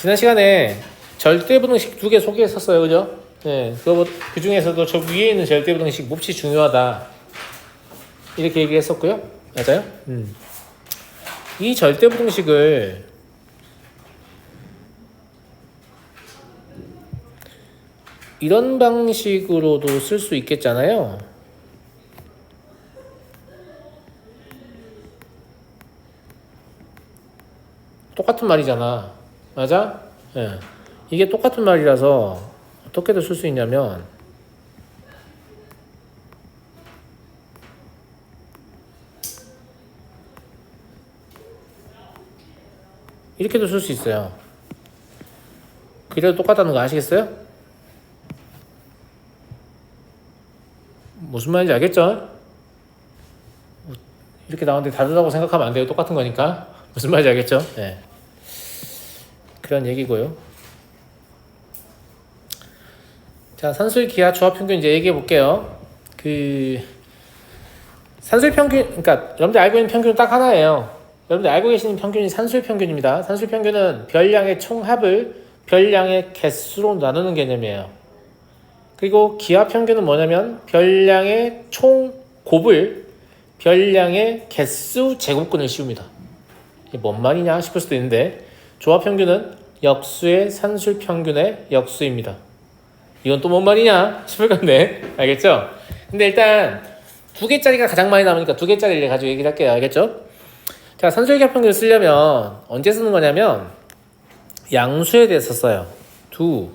지난 시간에 절대부등식 두 개 소개했었어요. 그죠? 네, 그 중에서도 저 위에 있는 절대부등식 몹시 중요하다. 이렇게 얘기했었고요. 맞아요? 이 절대부등식을 이런 방식으로도 쓸 수 있겠잖아요. 똑같은 말이잖아. 맞아? 예. 이게 똑같은 말이라서 어떻게도 쓸 수 있냐면 이렇게도 쓸 수 있어요. 그래도 똑같다는 거 아시겠어요? 무슨 말인지 알겠죠? 이렇게 나오는데 다르다고 생각하면 안 돼요. 똑같은 거니까. 무슨 말인지 알겠죠? 네. 그런 얘기고요. 자, 산술 기하 조합 평균 이제 얘기해 볼게요. 산술 평균, 그러니까 여러분들 알고 있는 평균은 딱 하나예요. 여러분들 알고 계시는 평균이 산술 평균입니다. 산술 평균은 별량의 총합을 별량의 개수로 나누는 개념이에요. 그리고 기하 평균은 뭐냐면 별량의 총곱을 별량의 개수 제곱근을 씌웁니다. 이게 뭔 말이냐 싶을 수도 있는데 조합 평균은 역수의 산술 평균의 역수입니다. 이건 또 뭔 말이냐 싶을 건데 알겠죠? 근데 일단 두 개짜리가 가장 많이 나오니까 두 개짜리를 가지고 얘기를 할게요. 알겠죠? 자, 산술기하 평균을 쓰려면 언제 쓰는 거냐면 양수에 대해서 써요. 두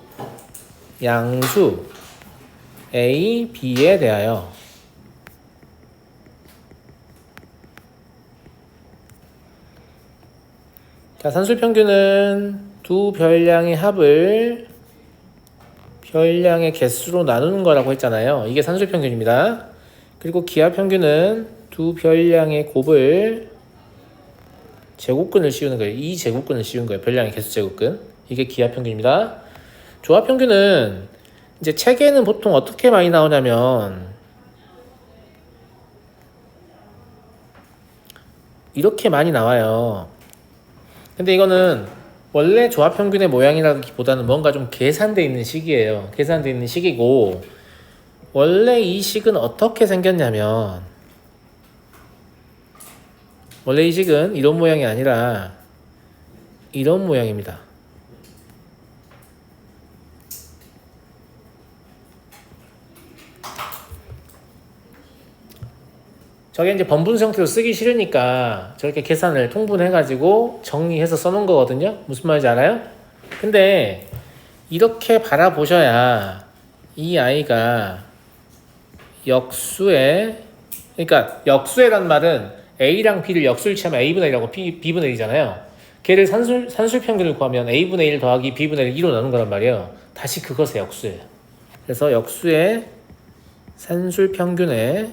양수 A, B에 대하여 자, 산술 평균은 두 별량의 합을 별량의 개수로 나누는 거라고 했잖아요. 이게 산술 평균입니다. 그리고 기하 평균은 두 별량의 곱을 제곱근을 씌우는 거예요. 이 제곱근을 씌운 거예요. 별량의 개수 제곱근. 이게 기하 평균입니다. 조합 평균은 이제 책에는 보통 어떻게 많이 나오냐면 이렇게 많이 나와요. 근데 이거는 원래 조합 평균의 모양이라기보다는 뭔가 좀 계산되어 있는 식이에요. 계산되어 있는 식이고 원래 이 식은 어떻게 생겼냐면 원래 이 식은 이런 모양이 아니라 이런 모양입니다. 저게 이제 번분수 형태로 쓰기 싫으니까 저렇게 계산을 통분해가지고 정리해서 써놓은 거거든요. 무슨 말인지 알아요? 근데 이렇게 바라보셔야 이 아이가 역수의 그러니까 역수의란 말은 A랑 B를 역수를 취하면 A분의 1이라고 B분의 1이잖아요. 걔를 산술 평균을 구하면 A분의 1 더하기 B분의 1 2로 나눈 거란 말이에요. 다시 그것의 역수예요. 그래서 역수의 산술 평균의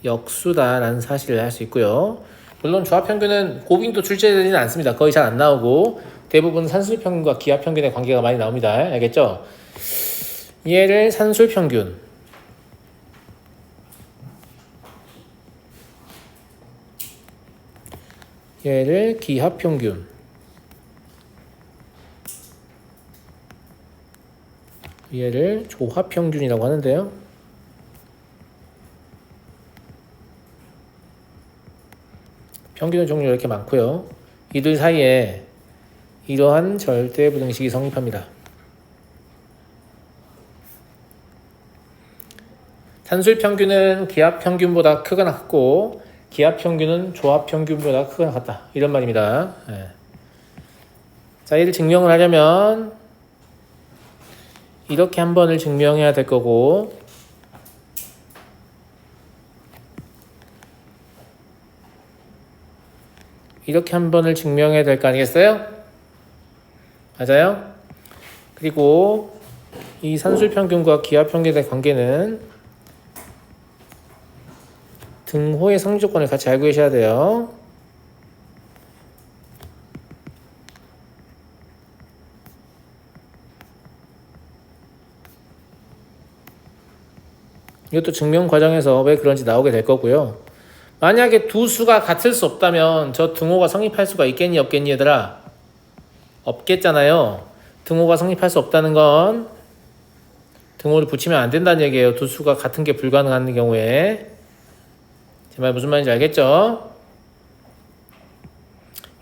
역수다라는 사실을 알 수 있고요. 물론 조합 평균은 고빙도 출제되지는 않습니다. 거의 잘 안 나오고 대부분 산술 평균과 기하 평균의 관계가 많이 나옵니다. 알겠죠? 얘를 산술 평균 얘를 기하 평균 얘를 조합 평균이라고 하는데요. 평균의 종류가 이렇게 많고요. 이들 사이에 이러한 절대부등식이 성립합니다. 산술 평균은 기하 평균보다 크거나 같고 기하 평균은 조합 평균보다 크거나 같다. 이런 말입니다. 네. 자, 이를 증명을 하려면 이렇게 한 번을 증명해야 될 거고 이렇게 한 번을 증명해야 될 거 아니겠어요? 맞아요? 그리고 이 산술 평균과 기하 평균의 관계는 등호의 성립조건을 같이 알고 계셔야 돼요. 이것도 증명 과정에서 왜 그런지 나오게 될 거고요. 만약에 두 수가 같을 수 없다면 저 등호가 성립할 수가 있겠니 없겠니 얘들아? 없겠잖아요. 등호가 성립할 수 없다는 건 등호를 붙이면 안 된다는 얘기예요. 두 수가 같은 게 불가능한 경우에. 제 말 무슨 말인지 알겠죠?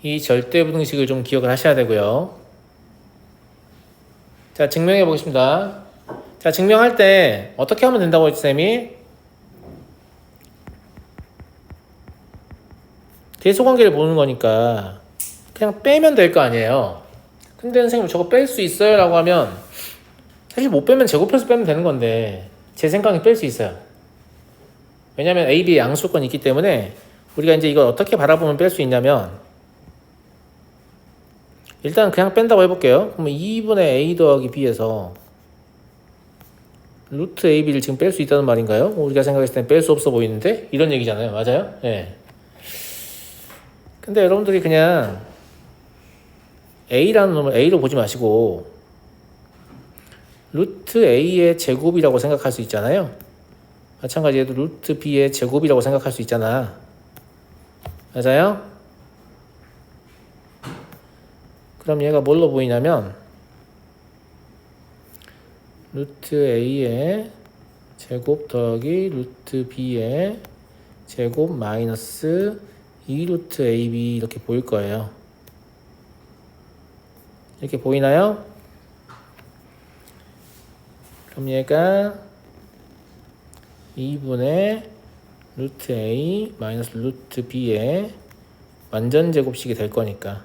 이 절대부등식을 좀 기억을 하셔야 되고요. 자, 증명해 보겠습니다. 자, 증명할 때 어떻게 하면 된다고 했지, 쌤이? 대소관계를 보는 거니까 그냥 빼면 될 거 아니에요. 근데 선생님 저거 뺄 수 있어요? 라고 하면 사실 못 빼면 제곱해서 빼면 되는 건데 제 생각에 뺄 수 있어요. 왜냐면 A, B의 양수권이 있기 때문에 우리가 이제 이걸 어떻게 바라보면 뺄 수 있냐면 일단 그냥 뺀다고 해볼게요. 그러면 2분의 A 더하기 B에서 루트 AB를 지금 뺄 수 있다는 말인가요? 우리가 생각했을 땐 뺄 수 없어 보이는데? 이런 얘기잖아요. 맞아요? 예. 근데 여러분들이 그냥 A라는 놈을 A로 보지 마시고 루트 A의 제곱이라고 생각할 수 있잖아요. 마찬가지로 루트 B의 제곱이라고 생각할 수 있잖아. 맞아요? 그럼 얘가 뭘로 보이냐면 루트 A의 제곱 더하기 루트 B의 제곱 마이너스 2루트 AB 이렇게 보일 거예요. 이렇게 보이나요? 그럼 얘가 2분의 루트 A 마이너스 루트 B의 완전 제곱식이 될 거니까.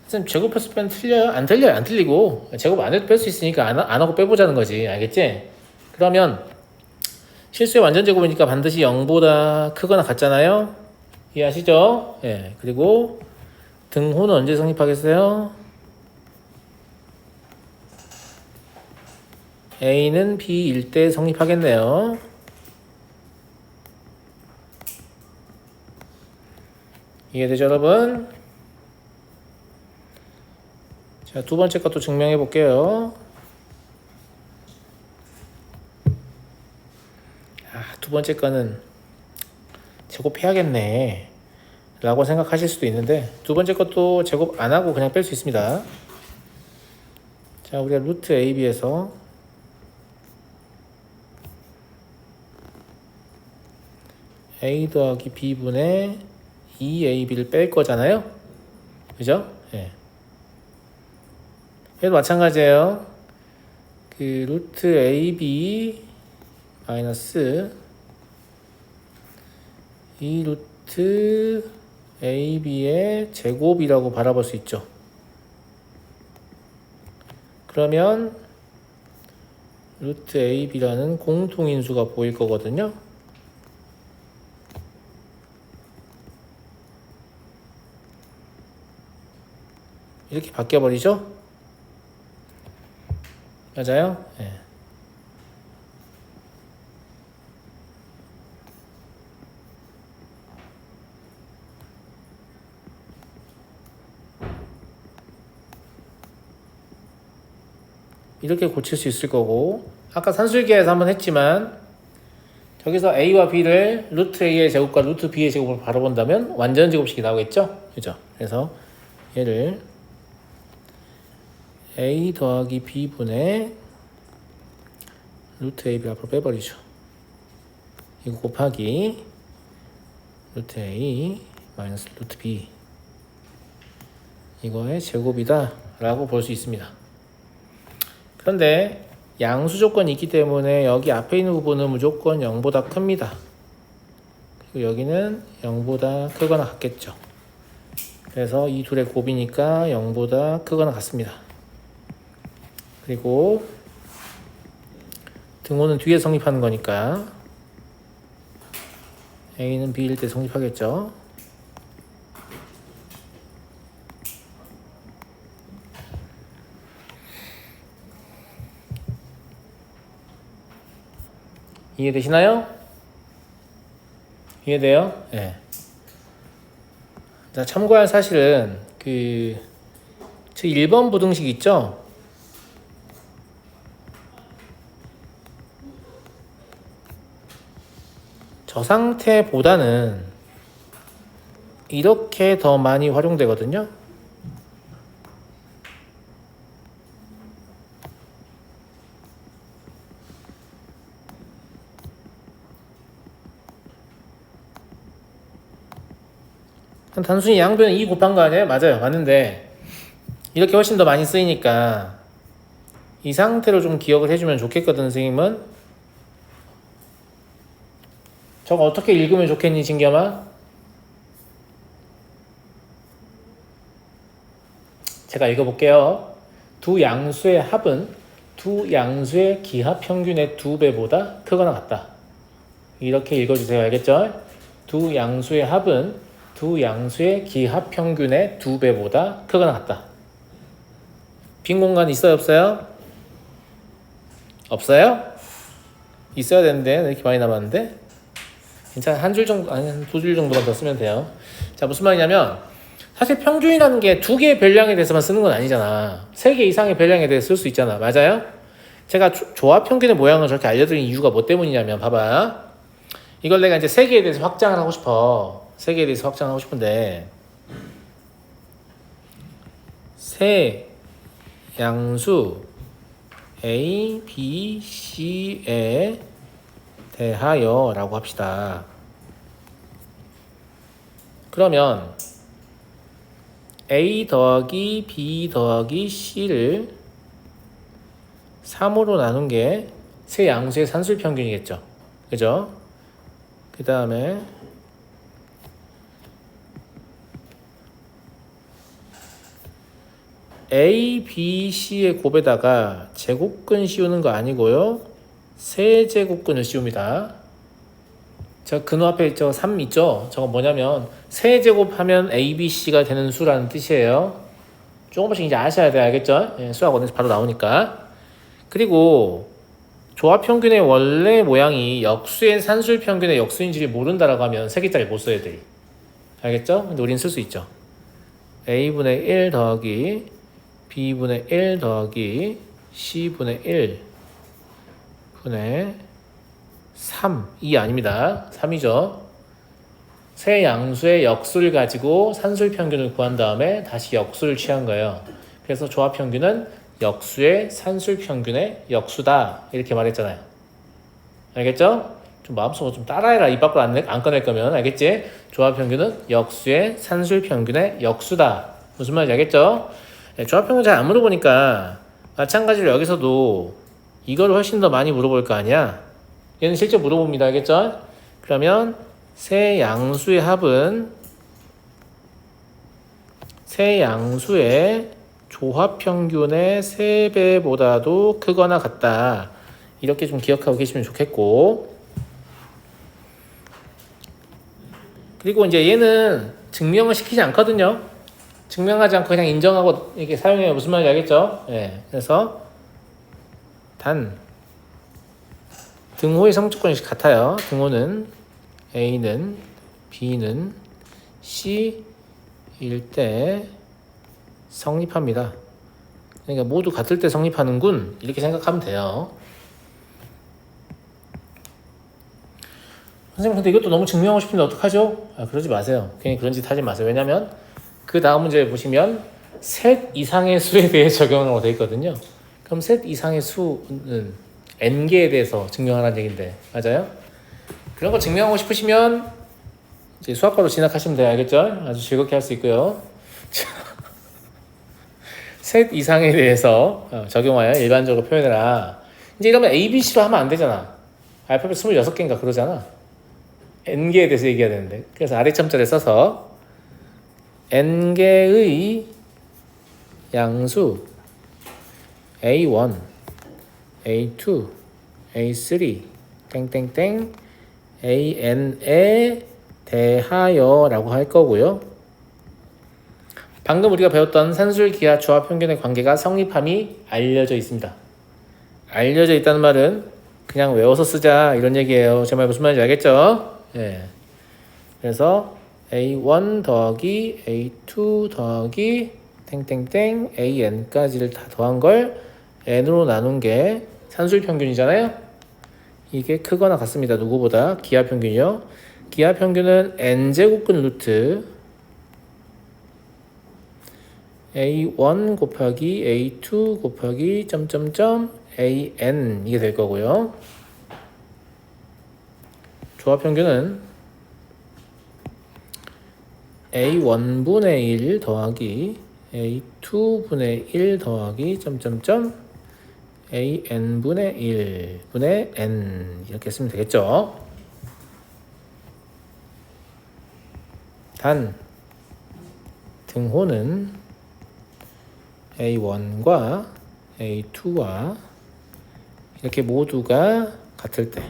선생님 제곱해서 빼면 틀려요? 안 틀려요. 안 틀리고 제곱 안 해도 뺄 수 있으니까 안 하고 빼보자는 거지. 알겠지? 그러면 실수의 완전 제곱이니까 반드시 0보다 크거나 같잖아요. 이해하시죠? 예. 그리고 등호는 언제 성립하겠어요? A는 B일 때 성립하겠네요. 이해되죠, 여러분? 자, 두 번째 것도 증명해 볼게요. 두 번째 거는 제곱해야겠네 라고 생각하실 수도 있는데 두 번째 것도 제곱 안 하고 그냥 뺄 수 있습니다. 자, 우리가 루트 AB에서 A 더하기 B분의 2AB를 뺄 거잖아요. 그죠? 예. 얘도 마찬가지예요. 그 루트 AB 마이너스 2 루트 AB의 제곱이라고 바라볼 수 있죠. 그러면 루트 AB라는 공통인수가 보일 거거든요. 이렇게 바뀌어버리죠? 맞아요? 네. 이렇게 고칠 수 있을 거고 아까 산술계에서 한번 했지만 저기서 A와 B를 루트 A의 제곱과 루트 B의 제곱을 바로 본다면 완전 제곱식이 나오겠죠? 그죠? 그래서 얘를 A 더하기 B분의 루트 AB 앞으로 빼버리죠. 이거 곱하기 루트 A 마이너스 루트 B 이거의 제곱이다 라고 볼 수 있습니다. 그런데 양수 조건이 있기 때문에 여기 앞에 있는 부분은 무조건 0보다 큽니다. 그리고 여기는 0보다 크거나 같겠죠. 그래서 이 둘의 곱이니까 0보다 크거나 같습니다. 그리고 등호는 뒤에 성립하는 거니까 A는 B일 때 성립하겠죠. 이해되시나요? 이해돼요? 예. 네. 자, 참고할 사실은 저 1번 부등식 있죠? 저 상태보다는 이렇게 더 많이 활용되거든요. 단순히 양변에 2 곱한 거 아니에요? 맞아요. 맞는데 이렇게 훨씬 더 많이 쓰이니까 이 상태로 좀 기억을 해주면 좋겠거든, 선생님은. 저거 어떻게 읽으면 좋겠니, 진겸아? 제가 읽어볼게요. 두 양수의 합은 두 양수의 기하 평균의 2배보다 크거나 같다. 이렇게 읽어주세요. 알겠죠? 두 양수의 합은 두 양수의 기하 평균의 2배보다 크거나 같다. 빈 공간 있어요? 없어요? 없어요? 있어야 되는데 이렇게 많이 남았는데 괜찮아. 한 줄 정도, 아니 한 2줄 정도만 더 쓰면 돼요. 자, 무슨 말이냐면 사실 평균이라는 게 2개의 별량에 대해서만 쓰는 건 아니잖아. 3개 이상의 별량에 대해서 쓸 수 있잖아. 맞아요? 제가 조합 평균의 모양을 저렇게 알려드린 이유가 뭐 때문이냐면 봐봐. 이걸 내가 이제 3개에 대해서 확장을 하고 싶어. 3개에 대해서 확장을 하고 싶은데 세 양수 A, B, C에 대하여 라고 합시다. 그러면 A 더하기 B 더하기 C를 3으로 나눈 게 세 양수의 산술 평균이겠죠. 그죠? 그 다음에 A, B, C의 곱에다가 제곱근 씌우는 거 아니고요. 세제곱근을 씌웁니다. 저 근호 앞에 저 3 있죠? 저거 뭐냐면 세제곱하면 A, B, C가 되는 수라는 뜻이에요. 조금씩 이제 아셔야 돼요. 알겠죠? 예, 수학원에서 바로 나오니까. 그리고 조합평균의 원래 모양이 역수의 산술평균의 역수인지를 모른다라고 하면 3개짜리 못 써야 돼. 알겠죠? 근데 우린 쓸 수 있죠. A분의 1 더하기 B분의 1 더하기 C분의 1 분의 3. 2 아닙니다. 3이죠. 세 양수의 역수를 가지고 산술평균을 구한 다음에 다시 역수를 취한 거예요. 그래서 조합평균은 역수의 산술평균의 역수다. 이렇게 말했잖아요. 알겠죠? 좀 마음속으로 좀 따라해라. 입 밖으로 안 꺼낼 거면. 알겠지? 조합평균은 역수의 산술평균의 역수다. 무슨 말인지 알겠죠? 네, 조합평균 잘 안 물어보니까 마찬가지로 여기서도 이걸 훨씬 더 많이 물어볼 거 아니야? 얘는 실제 물어봅니다. 알겠죠? 그러면 세 양수의 합은 세 양수의 조합평균의 3배보다도 크거나 같다. 이렇게 좀 기억하고 계시면 좋겠고, 그리고 이제 얘는 증명을 시키지 않거든요. 증명하지 않고 그냥 인정하고 이렇게 사용해요. 무슨 말인지 알겠죠? 예. 그래서 단 등호의 성조건이 같아요. 등호는 A는 B는 C일 때 성립합니다. 그러니까 모두 같을 때 성립하는군. 이렇게 생각하면 돼요. 선생님 근데 이것도 너무 증명하고 싶은데 어떡하죠? 그러지 마세요. 괜히 그런 짓 하지 마세요. 왜냐면 그 다음 문제 보시면 셋 이상의 수에 대해 적용하고 되어 있거든요. 그럼 셋 이상의 수는 n개에 대해서 증명하라는 얘기인데 맞아요? 그런 거 증명하고 싶으시면 이제 수학과로 진학하시면 돼요. 알겠죠? 아주 즐겁게 할 수 있고요. 셋 이상에 대해서 적용하여 일반적으로 표현해라. 이제 이러면 A, B, C로 하면 안 되잖아. 알파벳 26개인가 그러잖아. n개에 대해서 얘기해야 되는데. 그래서 아래첨자를 써서 n개의 양수 A1, A2, A3, 땡땡땡 AN에 대하여 라고 할 거고요. 방금 우리가 배웠던 산술, 기하, 조합, 평균의 관계가 성립함이 알려져 있습니다. 알려져 있다는 말은 그냥 외워서 쓰자 이런 얘기예요. 제 말 무슨 말인지 알겠죠? 예. 그래서 A1 더하기 A2 더하기 땡땡땡 AN까지를 다 더한 걸 N으로 나눈 게 산술 평균이잖아요. 이게 크거나 같습니다. 누구보다 기하 평균이요. 기하 평균은 N제곱근 루트 A1 곱하기 A2 곱하기 점점점 AN 이게 될 거고요. 조합평균은 A1분의 1 더하기 A2분의 1 더하기 점점점 AN분의 1분의 N 이렇게 쓰면 되겠죠. 단 등호는 A1과 A2와 이렇게 모두가 같을 때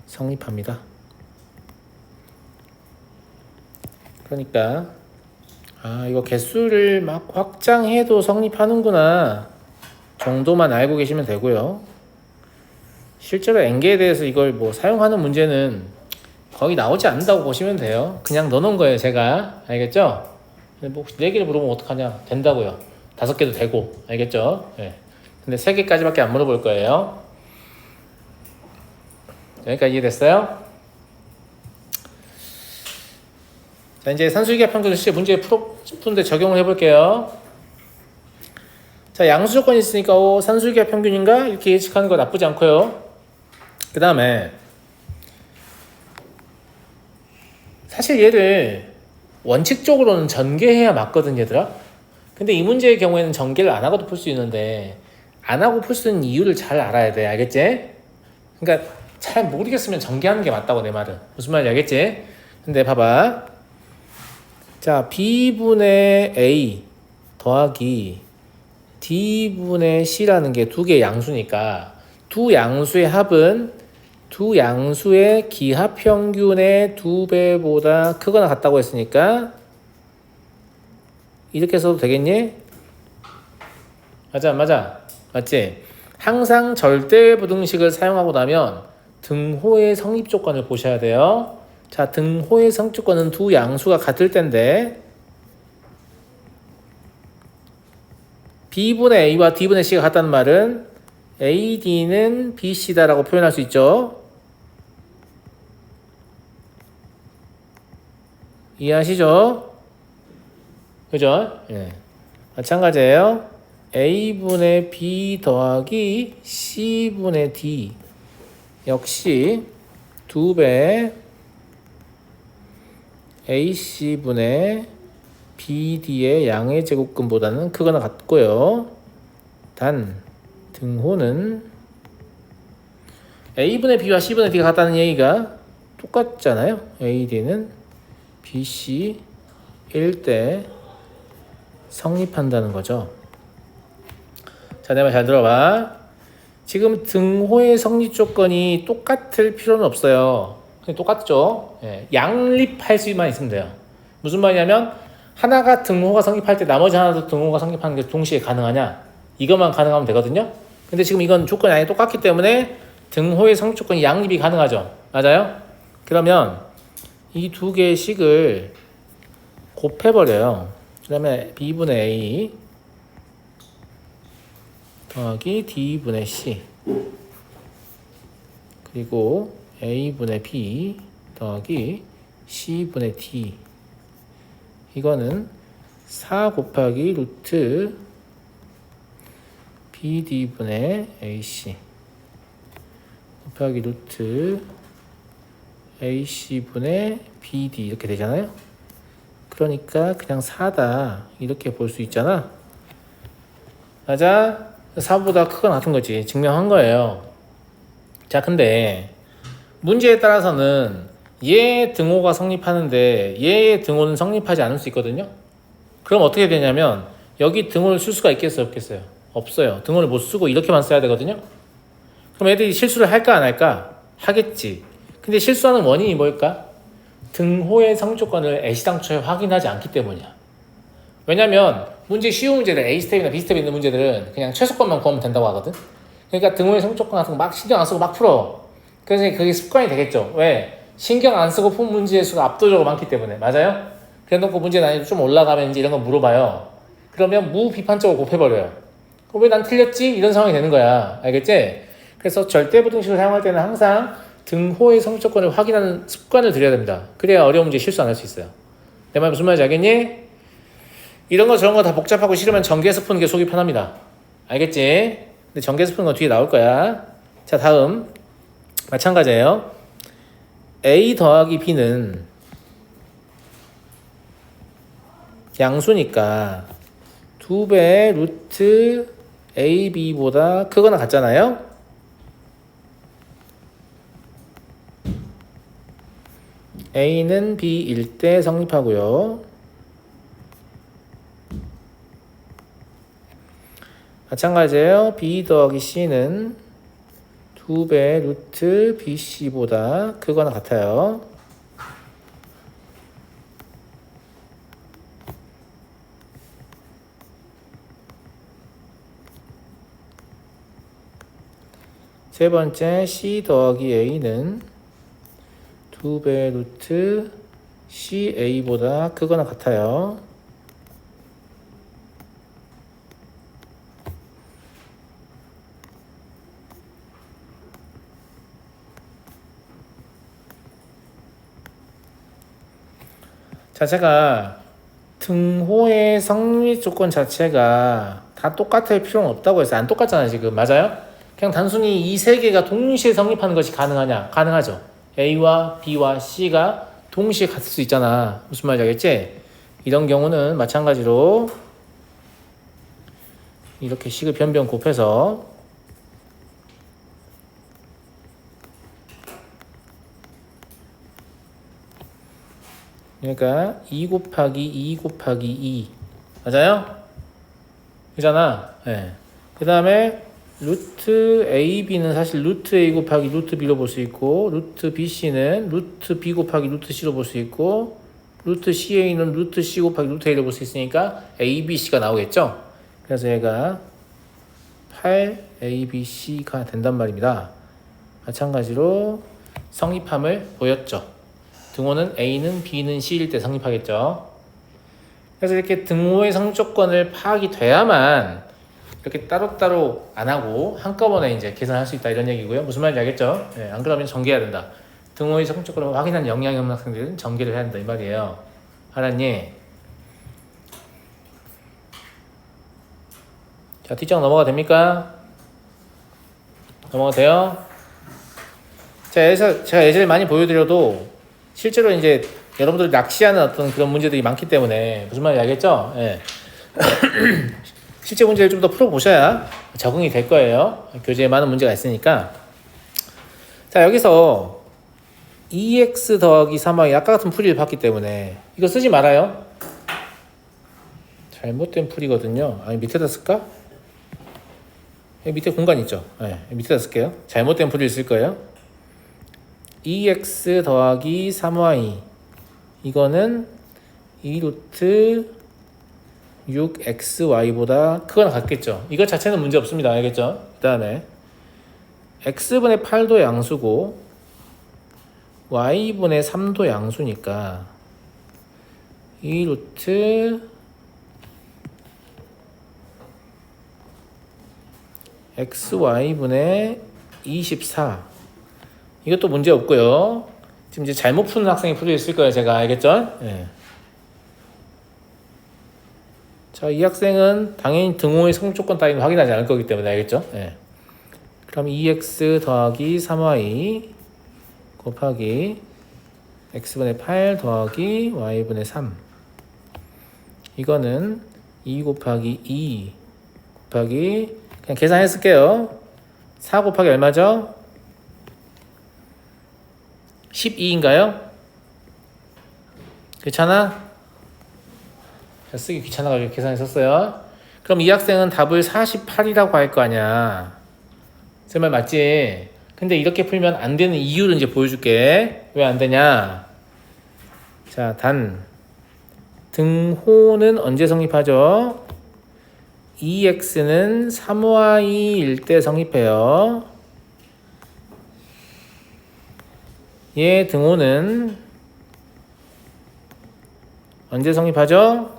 성립합니다. 그러니까 이거 개수를 막 확장해도 성립하는구나 정도만 알고 계시면 되고요. 실제로 N개에 대해서 이걸 뭐 사용하는 문제는 거의 나오지 않는다고 보시면 돼요. 그냥 넣어놓은 거예요, 제가. 알겠죠? 뭐 4개를 물어보면 어떡하냐? 된다고요. 5개도 되고. 알겠죠? 네. 근데 3개까지밖에 안 물어볼 거예요. 여기까지 이해됐어요? 자, 이제 산술기하 평균 실제 문제 푸는데 적용을 해볼게요. 자, 양수 조건이 있으니까 산술기하 평균인가? 이렇게 예측하는 거 나쁘지 않고요. 그 다음에 사실 얘를 원칙적으로는 전개해야 맞거든, 얘들아. 근데 이 문제의 경우에는 전개를 안 하고도 풀 수 있는데 안 하고 풀 수 있는 이유를 잘 알아야 돼. 알겠지? 그러니까 잘 모르겠으면 전개하는 게 맞다고, 내 말은. 무슨 말인지 알겠지? 근데 봐봐. 자, B분의 A 더하기 D분의 C라는 게 두 개의 양수니까 두 양수의 합은 두 양수의 기하평균의 2배보다 크거나 같다고 했으니까 이렇게 써도 되겠니? 맞아, 맞아. 맞지? 항상 절대부등식을 사용하고 나면 등호의 성립 조건을 보셔야 돼요. 자, 등호의 성립 조건은 두 양수가 같을 텐데 B분의 A와 D분의 C가 같다는 말은 AD는 BC다라고 표현할 수 있죠. 이해하시죠? 그죠? 예. 마찬가지예요. A분의 B 더하기 C분의 D 역시 2배 AC분의 BD의 양의 제곱근보다는 크거나 같고요. 단 등호는 A분의 B와 C분의 D가 같다는 얘기가 똑같잖아요. AD는 BC 1대 성립한다는 거죠. 자, 내 말 잘 들어봐. 지금 등호의 성립 조건이 똑같을 필요는 없어요. 그냥 똑같죠. 예, 양립할 수만 있으면 돼요. 무슨 말이냐면 하나가 등호가 성립할 때 나머지 하나도 등호가 성립하는 게 동시에 가능하냐? 이것만 가능하면 되거든요. 근데 지금 이건 조건이 아예 똑같기 때문에 등호의 성립 조건이 양립이 가능하죠. 맞아요? 그러면 이 두 개의 식을 곱해버려요. 그 다음에 B분의 A 더하기 D분의 C 그리고 A분의 B 더하기 C분의 D 이거는 4 곱하기 루트 BD분의 AC 곱하기 루트 AC분의 BD 이렇게 되잖아요. 그러니까 그냥 4다 이렇게 볼 수 있잖아. 맞아? 4보다 크거나 같은 거지. 증명한 거예요. 자, 근데 문제에 따라서는 얘의 등호가 성립하는데 얘의 등호는 성립하지 않을 수 있거든요. 그럼 어떻게 되냐면 여기 등호를 쓸 수가 있겠어요, 없겠어요? 없어요. 등호를 못 쓰고 이렇게만 써야 되거든요. 그럼 애들이 실수를 할까 안 할까? 하겠지. 근데 실수하는 원인이 뭘까? 등호의 성립 조건을 애시당초에 확인하지 않기 때문이야. 왜냐면 문제 쉬운 문제들 A스텝이나 B스텝에 있는 문제들은 그냥 최소권만 구하면 된다고 하거든. 그러니까 등호의 성립 조건 같은 거 막 신경 안 쓰고 막 풀어. 그래서 그게 습관이 되겠죠. 왜? 신경 안 쓰고 푼 문제의 수가 압도적으로 많기 때문에. 맞아요? 그래놓고 문제 난이도 좀 올라가면 이제 이런 거 물어봐요. 그러면 무비판적으로 곱해버려요. 그럼 왜 난 틀렸지? 이런 상황이 되는 거야. 알겠지? 그래서 절대부등식을 사용할 때는 항상 등호의 성립 조건을 확인하는 습관을 들여야 됩니다. 그래야 어려운 문제 실수 안 할 수 있어요. 내 말 무슨 말인지 알겠니? 이런 거 저런 거 다 복잡하고 싫으면 전개해서 푸는 게 속이 편합니다. 알겠지? 근데 전개해서 푸는 거 뒤에 나올 거야. 자, 다음 마찬가지예요. A 더하기 B는 양수니까 2배 루트 AB보다 크거나 같잖아요. A는 B일 때 성립하고요. 마찬가지예요. B 더하기 C는 2배 루트 BC보다 크거나 같아요. 세 번째, C 더하기 A는 2배 루트 CA보다 크거나 같아요. 자체가 등호의 성립 조건 자체가 다 똑같을 필요는 없다고 해서 안 똑같잖아요 지금. 맞아요? 그냥 단순히 이 세 개가 동시에 성립하는 것이 가능하냐? 가능하죠. A와 B와 C가 동시에 같을 수 있잖아. 무슨 말인지 알겠지? 이런 경우는 마찬가지로 이렇게 식을 변변 곱해서 그러니까 2 곱하기 2 곱하기 2 맞아요? 그잖아. 네. 그 다음에 루트 AB는 사실 루트 A 곱하기 루트 B로 볼 수 있고, 루트 BC는 루트 B 곱하기 루트 C로 볼 수 있고, 루트 CA는 루트 C 곱하기 루트 A로 볼 수 있으니까 ABC가 나오겠죠? 그래서 얘가 8ABC가 된단 말입니다. 마찬가지로 성립함을 보였죠. 등호는 A는 B는 C일 때 성립하겠죠. 그래서 이렇게 등호의 성조건을 파악이 돼야만 이렇게 따로따로 안 하고 한꺼번에 이제 계산할 수 있다 이런 얘기고요. 무슨 말인지 알겠죠? 네, 안 그러면 전개해야 된다. 등호의 성조건을 확인한 영향이 없는 학생들은 전개를 해야 된다 이 말이에요. 알았니? 자, 뒷장 넘어가 됩니까? 넘어가 돼요? 제가 예전에 많이 보여드려도 실제로 이제 여러분들이 낚시하는 어떤 그런 문제들이 많기 때문에 무슨 말인지 알겠죠? 네. 실제 문제를 좀 더 풀어보셔야 적응이 될 거예요. 교재에 많은 문제가 있으니까. 자, 여기서 2x 더하기 3y 아까 같은 풀이를 봤기 때문에 이거 쓰지 말아요. 잘못된 풀이거든요. 아니, 밑에다 쓸까? 여기 밑에 공간 있죠? 네, 밑에다 쓸게요. 잘못된 풀이를 쓸 거예요. 2x 더하기 3y 이거는 2루트 6xy보다 크거나 같겠죠. 이거 자체는 문제 없습니다. 알겠죠? 그 다음에 x분의 8도 양수고 y분의 3도 양수니까 2루트 xy분의 24 이것도 문제 없고요. 지금 이제 잘못 푸는 학생이 풀이 있을 거예요. 제가 알겠죠? 네. 자, 이 학생은 당연히 등호의 성조건 따위는 확인하지 않을 거기 때문에 알겠죠? 네. 그럼 2x 더하기 3y 곱하기 x분의 8 더하기 y분의 3 이거는 2 곱하기 2 곱하기 그냥 계산했을게요. 4 곱하기 얼마죠? 12인가요? 괜찮아? 쓰기 귀찮아가지고 계산했었어요. 그럼 이 학생은 답을 48이라고 할 거 아니야. 제 말 맞지? 근데 이렇게 풀면 안 되는 이유를 이제 보여줄게. 왜 안 되냐? 자, 등호는 언제 성립하죠? 2x는 3y일 때 성립해요. 얘 등호는 언제 성립하죠?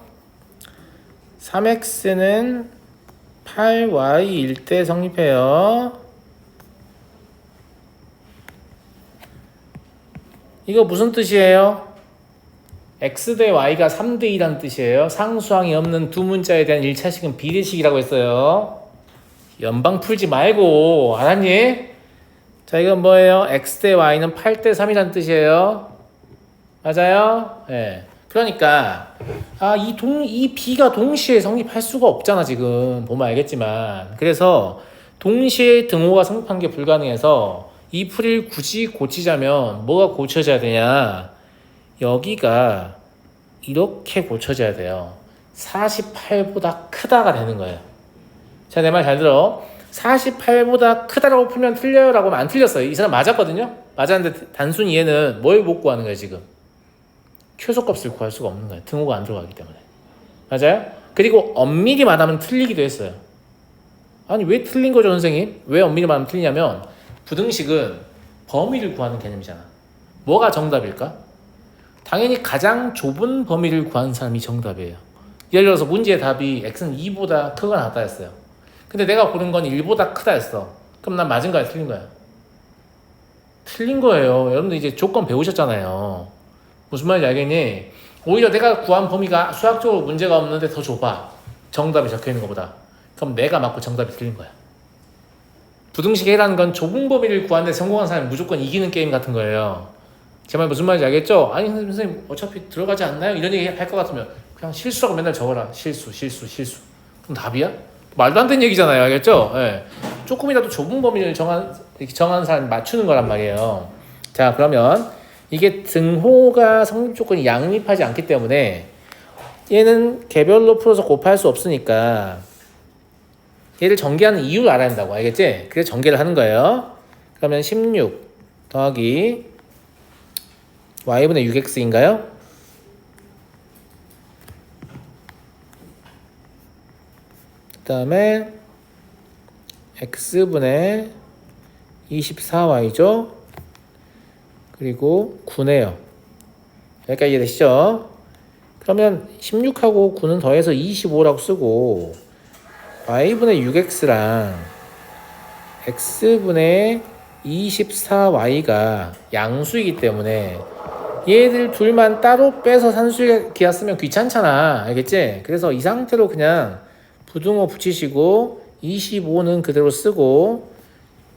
3x는 8y일 때 성립해요. 이거 무슨 뜻이에요? x 대 y가 3대 2라는 뜻이에요. 상수항이 없는 두 문자에 대한 1차식은 비례식이라고 했어요. 연방 풀지 말고, 알았니? 자, 이건 뭐예요? x 대 y는 8대 3이라는 뜻이에요. 맞아요? 예. 네. 그러니까 이 b가 동시에 성립할 수가 없잖아. 지금 보면 알겠지만. 그래서 동시에 등호가 성립한 게 불가능해서 이 풀이를 굳이 고치자면 뭐가 고쳐져야 되냐? 여기가 이렇게 고쳐져야 돼요. 48보다 크다가 되는 거예요. 자, 내 말 잘 들어. 48보다 크다라고 풀면 틀려요 라고 하면 안 틀렸어요. 이 사람 맞았거든요. 맞았는데 단순히 얘는 뭘 못 구하는 거예요. 지금 최소값을 구할 수가 없는 거예요. 등호가 안 들어가기 때문에. 맞아요? 그리고 엄밀히 말하면 틀리기도 했어요. 아니 왜 틀린 거죠 선생님? 왜 엄밀히 말하면 틀리냐면 부등식은 범위를 구하는 개념이잖아. 뭐가 정답일까? 당연히 가장 좁은 범위를 구하는 사람이 정답이에요. 예를 들어서 문제의 답이 x는 2보다 크거나 같다 했어요. 근데 내가 고른 건 1보다 크다 했어. 그럼 난 맞은 거야 틀린 거야? 틀린 거예요. 여러분들 이제 조건 배우셨잖아요. 무슨 말인지 알겠니? 오히려 내가 구한 범위가 수학적으로 문제가 없는데 더 좁아. 정답이 적혀있는 것보다. 그럼 내가 맞고 정답이 틀린 거야. 부등식 A라는 건 좁은 범위를 구하는데 성공한 사람이 무조건 이기는 게임 같은 거예요. 제 말 무슨 말인지 알겠죠? 아니 선생님 어차피 들어가지 않나요? 이런 얘기 할 것 같으면 그냥 실수라고 맨날 적어라. 실수. 그럼 답이야? 말도 안 되는 얘기잖아요. 알겠죠? 네. 조금이라도 좁은 범위를 정한 사람이 맞추는 거란 말이에요. 자, 그러면 이게 등호가 성립 조건이 양립하지 않기 때문에 얘는 개별로 풀어서 곱할 수 없으니까 얘를 전개하는 이유를 알아야 한다고. 알겠지? 그래서 전개를 하는 거예요. 그러면 16 더하기 y분의 6x인가요? 그 다음에 x분의 24y죠. 그리고 9네요. 여기까지 이해되시죠? 그러면 16하고 9는 더해서 25라고 쓰고 y분의 6x랑 x분의 24y가 양수이기 때문에 얘들 둘만 따로 빼서 산수에 기하 쓰면 귀찮잖아. 알겠지? 그래서 이 상태로 그냥 부등호 붙이시고 25는 그대로 쓰고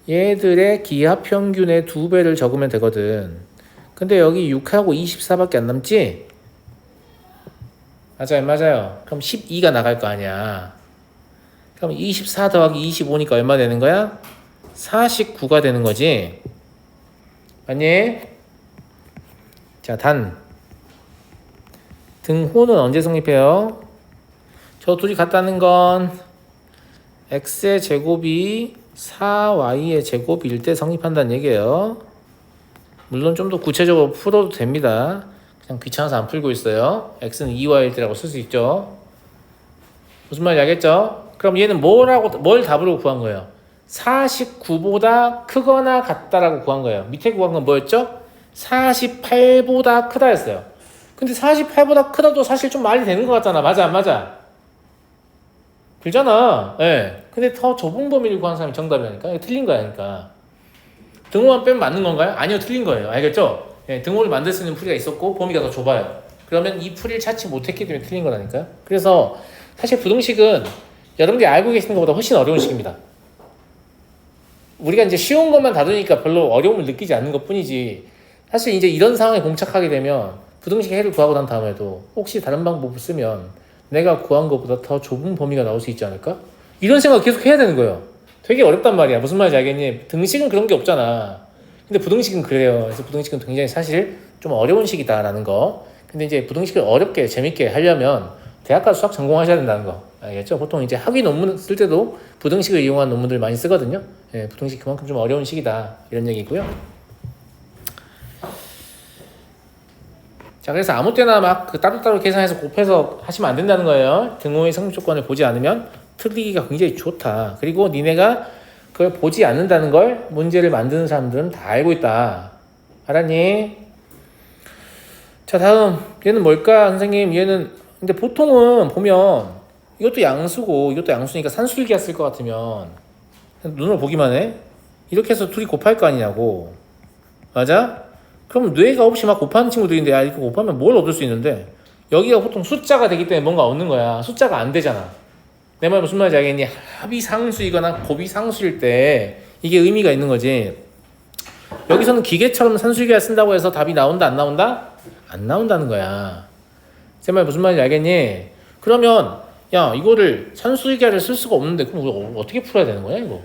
얘들의 기하평균의 2배를 적으면 되거든. 근데 여기 6하고 24밖에 안 남지? 맞아요. 그럼 12가 나갈 거 아니야. 그럼 24 더하기 25니까 얼마 되는 거야? 49가 되는 거지. 맞니? 자, 등호는 언제 성립해요? 저 둘이 같다는 건 x의 제곱이 4y의 제곱일 때 성립한다는 얘기예요. 물론 좀 더 구체적으로 풀어도 됩니다. 그냥 귀찮아서 안 풀고 있어요. x는 2y일 때라고 쓸 수 있죠. 무슨 말인지 알겠죠? 그럼 얘는 뭘 답으로 구한 거예요? 49보다 크거나 같다라고 구한 거예요. 밑에 구한 건 뭐였죠? 48보다 크다 했어요. 근데 48보다 크다도 사실 좀 말이 되는 것 같잖아. 맞아 안 맞아? 그렇잖아. 예. 근데 더 좁은 범위를 구한 사람이 정답이라니까. 틀린 거야. 그러니까 등호만 빼면 맞는 건가요? 아니요, 틀린 거예요. 알겠죠? 예, 등호를 만들 수 있는 풀이가 있었고 범위가 더 좁아요. 그러면 이 풀이를 찾지 못했기 때문에 틀린 거라니까요. 그래서 사실 부등식은 여러분들이 알고 계시는 것보다 훨씬 어려운 식입니다. 우리가 이제 쉬운 것만 다루니까 별로 어려움을 느끼지 않는 것 뿐이지, 사실 이제 이런 상황에 공착하게 되면 부등식의 해를 구하고 난 다음에도 혹시 다른 방법을 쓰면 내가 구한 것보다 더 좁은 범위가 나올 수 있지 않을까? 이런 생각 계속 해야 되는 거예요. 되게 어렵단 말이야. 무슨 말인지 알겠니? 등식은 그런 게 없잖아. 근데 부등식은 그래요. 그래서 부등식은 굉장히 사실 좀 어려운 식이다라는 거. 근데 이제 부등식을 어렵게 재밌게 하려면 대학 가서 수학 전공하셔야 된다는 거. 알겠죠? 보통 이제 학위 논문 쓸 때도 부등식을 이용한 논문들 많이 쓰거든요. 예, 부등식 그만큼 좀 어려운 식이다. 이런 얘기고요. 자, 그래서 아무 때나 막 그 따로따로 계산해서 곱해서 하시면 안 된다는 거예요. 등호의 성립 조건을 보지 않으면 틀리기가 굉장히 좋다. 그리고 니네가 그걸 보지 않는다는 걸 문제를 만드는 사람들은 다 알고 있다. 알았니? 자, 다음 얘는 뭘까 선생님? 얘는 근데 보통은 보면 이것도 양수고 이것도 양수니까 산술기하 쓸 것 같으면 눈으로 보기만 해? 이렇게 해서 둘이 곱할 거 아니냐고. 맞아? 그럼 뇌가 없이 막 곱하는 친구들인데 야 이거 곱하면 뭘 얻을 수 있는데 여기가 보통 숫자가 되기 때문에 뭔가 얻는 거야. 숫자가 안 되잖아. 내 말 무슨 말인지 알겠니? 합이 상수이거나 곱이 상수일 때 이게 의미가 있는 거지. 여기서는 기계처럼 산술기를 쓴다고 해서 답이 나온다 안 나온다? 안 나온다는 거야. 제 말 무슨 말인지 알겠니? 그러면 야 이거를 산술기를 쓸 수가 없는데 그럼 우리가 어떻게 풀어야 되는 거야 이거?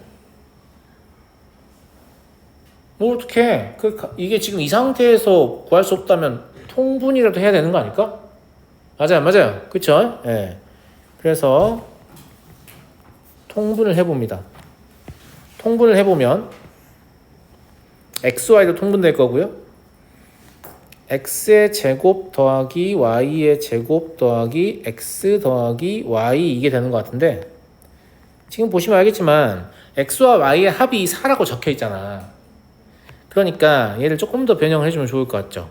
뭐 어떻게? 이게 지금 이 상태에서 구할 수 없다면 통분이라도 해야 되는 거 아닐까? 맞아요, 그쵸? 예. 네. 그래서 통분을 해봅니다. 통분을 해보면 xy도 통분될 거고요. x의 제곱 더하기 y의 제곱 더하기 x 더하기 y 이게 되는 것 같은데 지금 보시면 알겠지만 x와 y의 합이 4라고 적혀 있잖아. 그러니까 얘를 조금 더 변형을 해주면 좋을 것 같죠.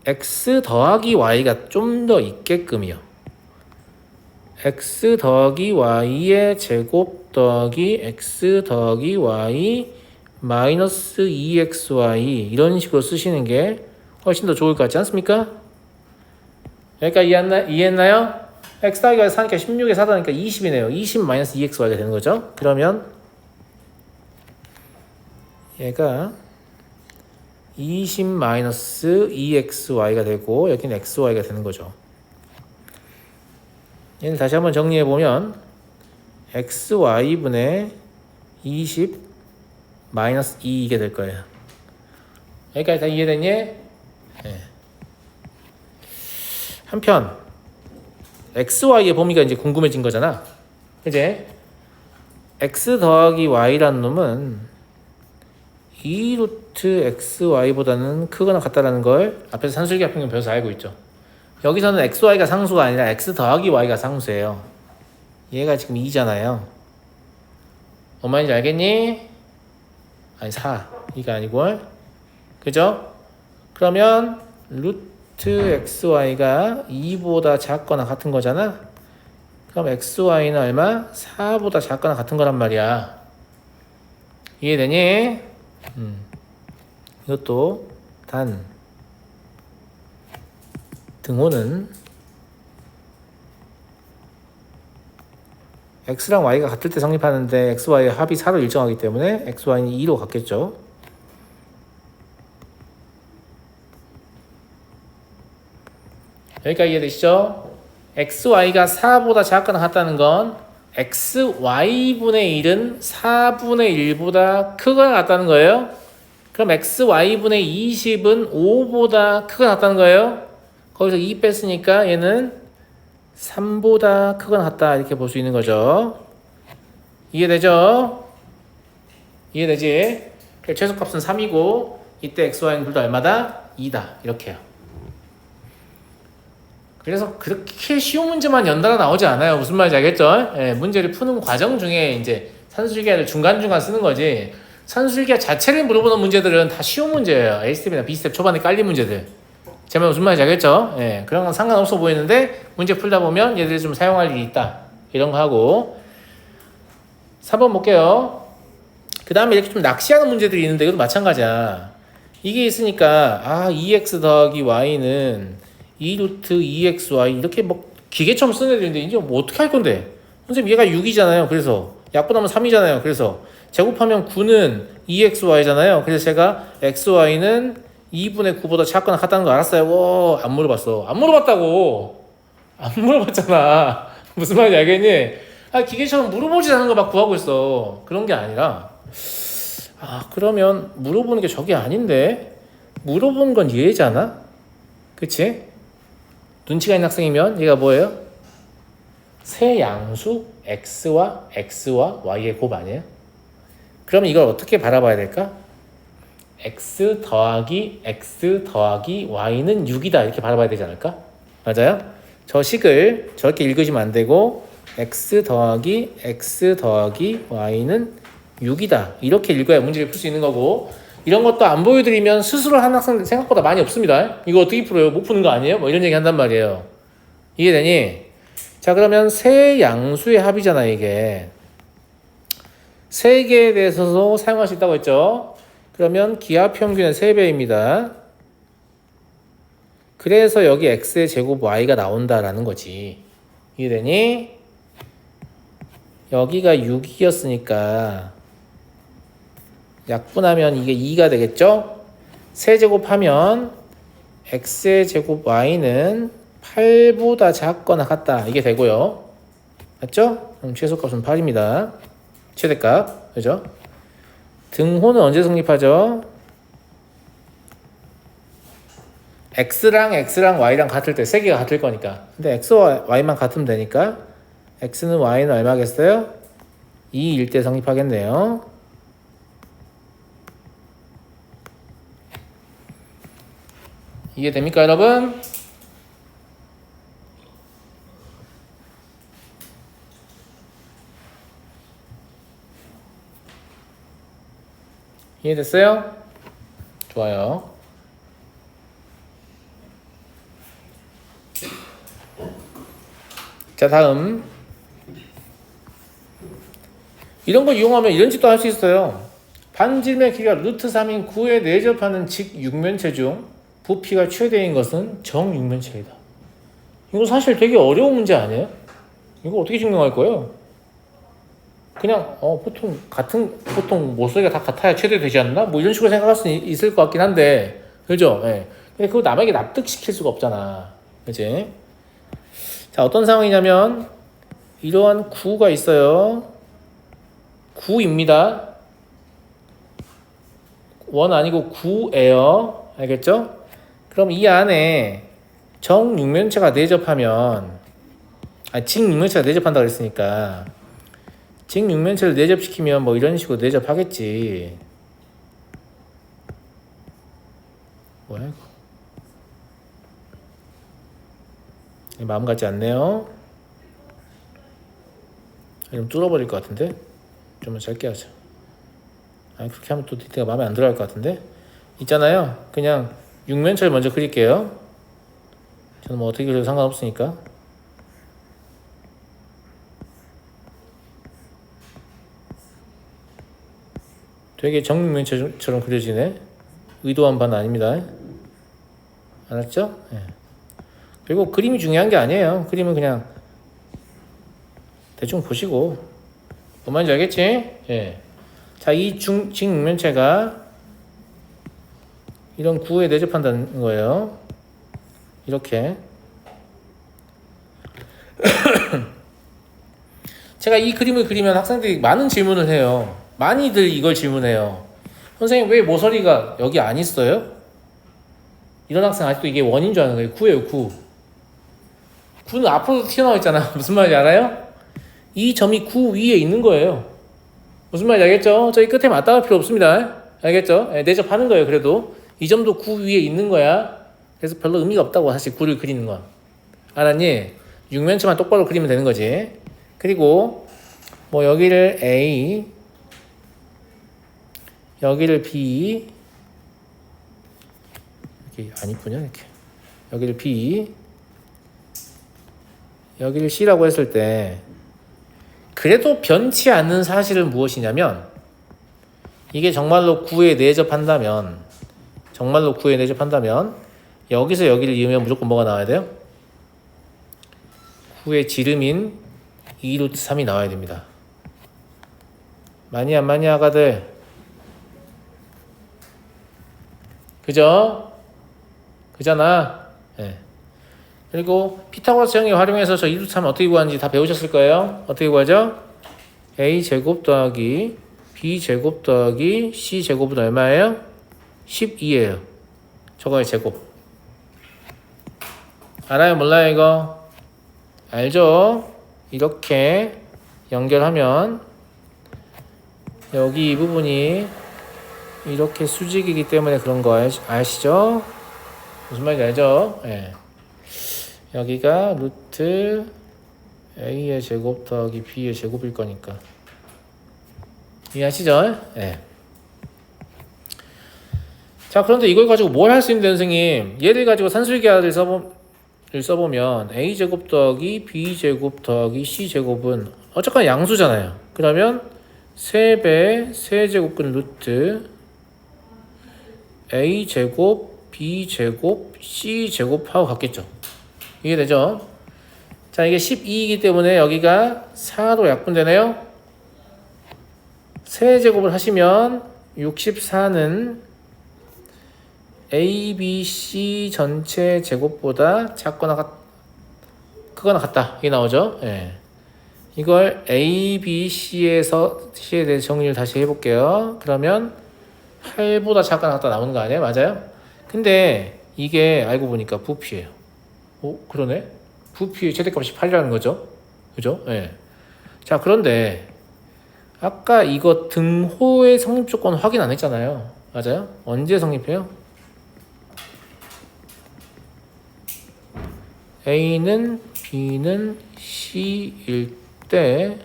x 더하기 y가 좀 더 있게끔이요. x 더하기 y의 제곱 더하기 x 더하기 y 마이너스 2xy 이런 식으로 쓰시는 게 훨씬 더 좋을 것 같지 않습니까? 여기까지 이해했나요? x 더하기 y 4니까 16에 4다니까 20이네요. 20 마이너스 2xy가 되는 거죠. 그러면 얘가 20 마이너스 2xy가 되고 여기는 xy가 되는 거죠. 얘는 다시 한번 정리해보면 xy분의 20 마이너스 2 이게 될 거예요. 여기까지 다 이해됐니? 네. 한편 xy의 범위가 이제 궁금해진 거잖아. 이제 x 더하기 y라는 놈은 2루트 xy보다는 크거나 같다라는 걸 앞에서 산술기 합평균 배워서 알고 있죠. 여기서는 xy가 상수가 아니라 x 더하기 y가 상수예요. 얘가 지금 2잖아요. 뭔 말인지 알겠니? 아니 4. 이가 아니고 그죠? 그러면 루트 xy가 2보다 작거나 같은 거잖아. 그럼 xy는 얼마? 4보다 작거나 같은 거란 말이야. 이해되니? 이것도 단 등호는 x랑 y가 같을 때 성립하는데 x, y의 합이 4로 일정하기 때문에 x, y는 2로 같겠죠. 여기까지 이해되시죠? x, y가 4보다 작거나 같다는 건 x, y분의 1은 4분의 1보다 크거나 같다는 거예요. 그럼 x, y분의 20은 5보다 크거나 같다는 거예요. 거기서 2 뺐으니까 얘는 3보다 크거나 같다 이렇게 볼 수 있는 거죠. 이해되죠? 이해되지? 최소값은 3이고 이때 x, y는 둘 다 얼마다? 2다 이렇게요. 그래서 그렇게 쉬운 문제만 연달아 나오지 않아요. 무슨 말인지 알겠죠? 예, 문제를 푸는 과정 중에 이제 산술기하를 중간중간 쓰는 거지 산술기하 자체를 물어보는 문제들은 다 쉬운 문제예요. A스텝이나 B스텝 초반에 깔린 문제들. 제 말 무슨 말인지 알겠죠? 예, 그런 건 상관없어 보이는데 문제 풀다 보면 얘들이 좀 사용할 일이 있다. 이런 거 하고 3번 볼게요. 그 다음에 이렇게 좀 낚시하는 문제들이 있는데 이것도 마찬가지야. 이게 있으니까 2x 더하기 y는 2루트 2xy 이렇게 뭐 기계처럼 쓰는 애들인데 이제 뭐 어떻게 할 건데? 선생님 얘가 6이잖아요. 그래서 약분하면 3이잖아요. 그래서 제곱하면 9는 2xy잖아요. 그래서 제가 xy는 2분의 9보다 작거나 같다는 거 알았어요. 오, 안 물어봤어. 안 물어봤다고. 안 물어봤잖아. 무슨 말인지 알겠니? 기계처럼 물어보지 않은 거 막 구하고 있어. 그런 게 아니라 그러면 물어보는 게 저게 아닌데 물어보는 건 얘잖아. 그치? 눈치가 있는 학생이면 얘가 뭐예요? 세 양수 x와 y의 곱 아니에요? 그러면 이걸 어떻게 바라봐야 될까? x 더하기 y는 6이다 이렇게 바라봐야 되지 않을까? 맞아요? 저 식을 저렇게 읽으시면 안 되고 x 더하기 y는 6이다 이렇게 읽어야 문제를 풀 수 있는 거고 이런 것도 안 보여드리면 스스로 하는 학생들 생각보다 많이 없습니다. 이거 어떻게 풀어요? 못 푸는 거 아니에요? 뭐 이런 얘기 한단 말이에요. 이해되니? 자 그러면 세 양수의 합이잖아 이게. 세 개에 대해서도 사용할 수 있다고 했죠. 그러면 기하 평균의 3배입니다. 그래서 여기 x의 제곱 y가 나온다라는 거지. 이해되니? 여기가 6이었으니까 약분하면 이게 2가 되겠죠? 세제곱하면 x의 제곱 y는 8보다 작거나 같다. 이게 되고요. 맞죠? 그럼 최소값은 8입니다. 최대값. 그죠? 등호는 언제 성립하죠? x랑 y랑 같을 때, 세 개가 같을 거니까. 근데 x와 y만 같으면 되니까 x는 y는 얼마겠어요? 2일 때 성립하겠네요. 이해됩니까, 여러분? 이해됐어요? 좋아요. 자, 다음. 이런 거 이용하면 이런 짓도 할 수 있어요. 반지름의 길이가 루트 3인 9에 내접하는 직육면체 중 부피가 최대인 것은 정육면체이다. 이거 사실 되게 어려운 문제 아니에요? 이거 어떻게 증명할 거예요? 그냥 보통 모서리가 다 같아야 최대 되지 않나? 뭐 이런 식으로 생각할 수 있을 것 같긴 한데, 그죠? 예. 근데 그거 남에게 납득시킬 수가 없잖아, 그지? 자, 어떤 상황이냐면 이러한 9가 있어요. 9입니다. 1 아니고 9예요. 알겠죠? 그럼 이 안에 정육면체가 내접하면, 직육면체가 내접한다고 그랬으니까 직육면체를 내접시키면 뭐 이런 식으로 내접하겠지. 뭐야 이거? 마음 같지 않네요. 좀 뚫어버릴 것 같은데? 좀만 짧게 하자. 그렇게 하면 또 디테가 마음에 안 들어갈 것 같은데? 있잖아요. 그냥 육면체를 먼저 그릴게요. 저는 뭐 어떻게 그려도 상관없으니까. 되게 정육면체처럼 그려지네. 의도한 바는 아닙니다. 알았죠? 예. 그리고 그림이 중요한 게 아니에요. 그림은 그냥 대충 보시고. 뭔 말인지 알겠지? 예. 자, 이 직육면체가 이런 구에 내접한다는 거예요. 이렇게. 제가 이 그림을 그리면 학생들이 많은 질문을 해요. 많이들 이걸 질문해요. 선생님, 왜 모서리가 여기 안 있어요? 이런 학생 아직도 이게 원인 줄 아는 거예요. 9예요, 9. 9는 앞으로 튀어나와 있잖아. 무슨 말인지 알아요? 이 점이 9 위에 있는 거예요. 무슨 말인지 알겠죠? 저희 끝에 맞다 할 필요 없습니다. 알겠죠? 내접하는 거예요, 그래도. 이 점도 9 위에 있는 거야. 그래서 별로 의미가 없다고, 사실 9를 그리는 건. 알았니? 육면체만 똑바로 그리면 되는 거지. 그리고 뭐 여기를 A, 여기를 B, 이렇게 안 이쁘냐 이렇게. 여기를 B, 여기를 C라고 했을 때 그래도 변치 않는 사실은 무엇이냐면, 이게 정말로 9에 내접한다면, 여기서 여기를 이으면 무조건 뭐가 나와야 돼요? 9의 지름인 2루트 3이 나와야 됩니다. 많이 안 많이 아가들? 그죠? 그잖아. 네. 그리고 피타고라스 정리 활용해서 저 2루트 3 어떻게 구하는지 다 배우셨을 거예요. 어떻게 구하죠? a제곱 더하기 b제곱 더하기 c제곱은 얼마예요? 12예요. 저거의 제곱. 알아요? 몰라요? 이거? 알죠? 이렇게 연결하면 여기 이 부분이 이렇게 수직이기 때문에 그런 거 아시죠? 무슨 말인지 알죠? 네. 여기가 루트 a의 제곱 더하기 b의 제곱일 거니까. 이해하시죠? 네. 자, 그런데 이걸 가지고 뭘 할 수 있는데, 선생님? 얘를 가지고 산술기하를 써보면 a제곱 더하기 b제곱 더하기 c제곱은 어쨌거나 양수잖아요. 그러면 3배 세제곱근 루트 a제곱 b제곱 c제곱하고 같겠죠. 이게 되죠. 자, 이게 12이기 때문에 여기가 4로 약분되네요. 세제곱을 하시면 64는 a, b, c 전체 제곱보다 작거나 크거나 같다. 이게 나오죠. 예. 이걸 a, b, c에서 c에 대해서 정리를 다시 해볼게요. 그러면 8보다 작거나 같다 나오는 거 아니에요? 맞아요? 근데 이게 알고 보니까 부피예요. 그러네? 부피의 최대값이 8이라는 거죠. 그죠? 예. 자, 그런데 아까 이거 등호의 성립 조건 확인 안 했잖아요. 맞아요? 언제 성립해요? A는 B는 C일 때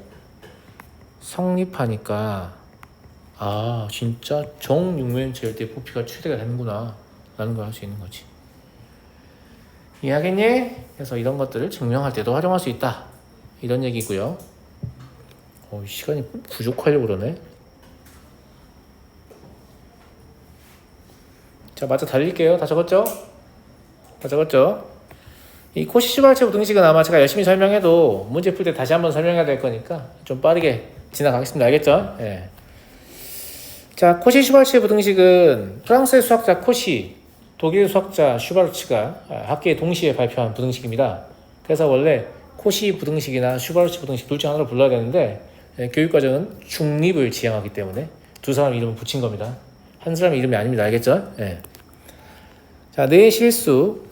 성립하니까 진짜 정육면체일 때 부피가 최대가 되는구나 라는 걸 알 수 있는 거지. 이해하겠니? 그래서 이런 것들을 증명할 때도 활용할 수 있다 이런 얘기고요. 시간이 부족하려고 그러네. 자, 맞아 달릴게요. 다 적었죠? 다 적었죠? 이 코시-슈발츠 부등식은 아마 제가 열심히 설명해도 문제 풀 때 다시 한번 설명해야 될 거니까 좀 빠르게 지나가겠습니다. 알겠죠? 예. 자, 코시-슈발츠 부등식은 프랑스의 수학자 코시, 독일 수학자 슈발츠가 학기에 동시에 발표한 부등식입니다. 그래서 원래 코시 부등식이나 슈발츠 부등식 둘 중 하나로 불러야 되는데 교육과정은 중립을 지향하기 때문에 두 사람 이름을 붙인 겁니다. 한 사람 이름이 아닙니다. 알겠죠? 예. 자, 내 실수.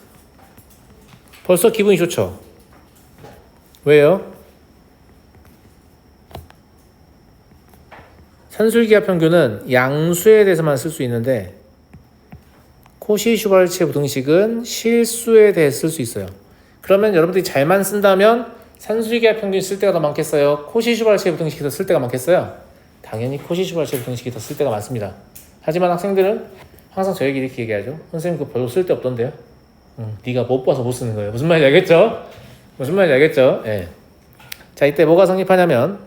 벌써 기분이 좋죠? 왜요? 산술기하 평균은 양수에 대해서만 쓸 수 있는데 코시-슈발츠 부등식은 실수에 대해 쓸 수 있어요. 그러면 여러분들이 잘만 쓴다면 산술기하 평균이 쓸 때가 더 많겠어요? 코시-슈발츠 부등식이 더 쓸 때가 많겠어요? 당연히 코시-슈발츠 부등식이 더 쓸 때가 많습니다. 하지만 학생들은 항상 저에게 이렇게 얘기하죠. 선생님 그거 별로 쓸 데 없던데요? 네가 못 봐서 못 쓰는 거예요. 무슨 말인지 알겠죠? 무슨 말인지 알겠죠? 예. 자, 이때 뭐가 성립하냐면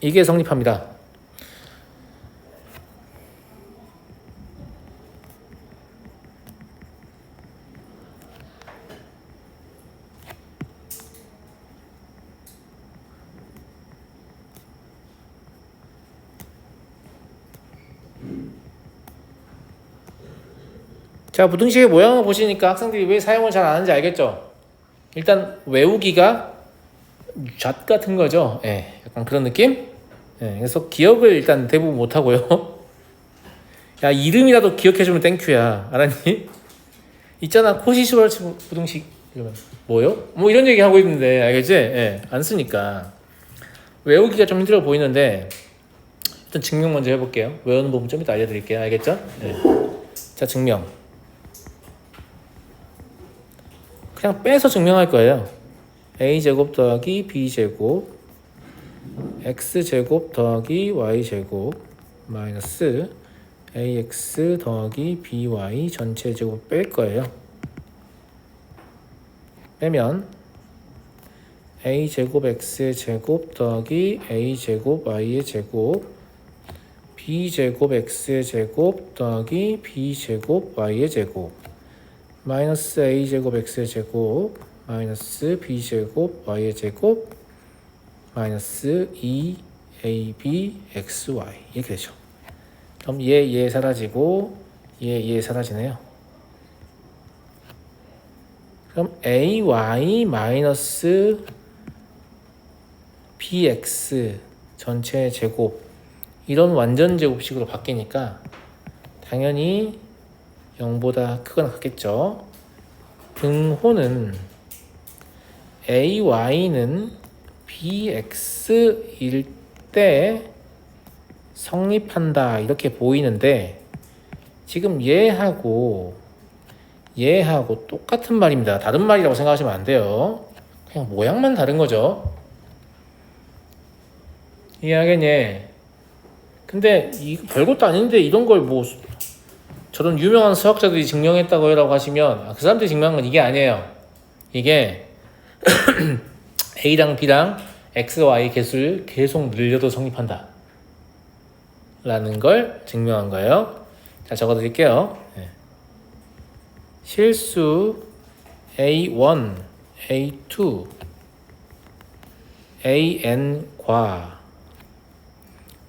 이게 성립합니다. 자, 부등식의 모양을 보시니까 학생들이 왜 사용을 잘 안 하는지 알겠죠? 일단 외우기가 잣 같은 거죠. 예, 약간 그런 느낌? 예, 그래서 기억을 일단 대부분 못 하고요. 야, 이름이라도 기억해주면 땡큐야. 알았니? 있잖아, 코시-슈발츠 부등식 이러면 뭐요? 뭐 이런 얘기 하고 있는데 알겠지? 예, 안 쓰니까 외우기가 좀 힘들어 보이는데 일단 증명 먼저 해볼게요. 외우는 부분 좀 이따 알려드릴게요. 알겠죠? 예. 자, 증명. 그냥 빼서 증명할 거예요. a제곱 더하기 b제곱 x제곱 더하기 y제곱 마이너스 ax 더하기 by 전체 제곱 뺄 거예요. 빼면 a제곱 x제곱 더하기 a제곱 y의 제곱 b제곱 x제곱 더하기 b제곱 y의 제곱 마이너스 a제곱 x제곱 마이너스 b제곱 y의 제곱 마이너스 2ab xy 이렇게 되죠. 그럼 얘 사라지고 얘 사라지네요. 그럼 ay 마이너스 bx 전체 제곱 이런 완전 제곱식으로 바뀌니까 당연히 0보다 크거나 같겠죠. 등호는 ay는 bx일 때 성립한다 이렇게 보이는데 지금 얘하고 똑같은 말입니다. 다른 말이라고 생각하시면 안 돼요. 그냥 모양만 다른 거죠. 이해하겠니? 근데 이거 별것도 아닌데 이런 걸 뭐 저런 유명한 수학자들이 증명했다고 해라고 하시면 그 사람들이 증명한 건 이게 아니에요. 이게 A랑 B랑 X와 Y 개수를 계속 늘려도 성립한다 라는 걸 증명한 거예요. 자, 적어드릴게요. 실수 A1, A2, AN과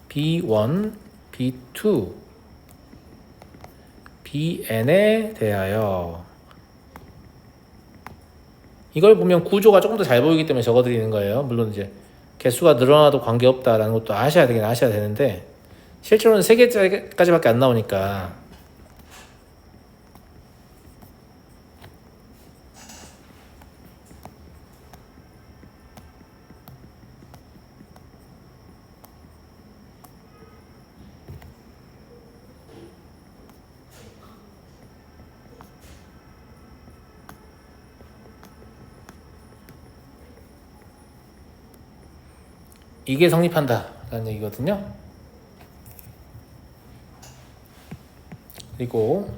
B1, B2, BN에 대하여 이걸 보면 구조가 조금 더 잘 보이기 때문에 적어드리는 거예요. 물론 이제 개수가 늘어나도 관계없다라는 것도 아셔야 되는데 실제로는 3개까지밖에 안 나오니까 이게 성립한다 라는 얘기거든요. 그리고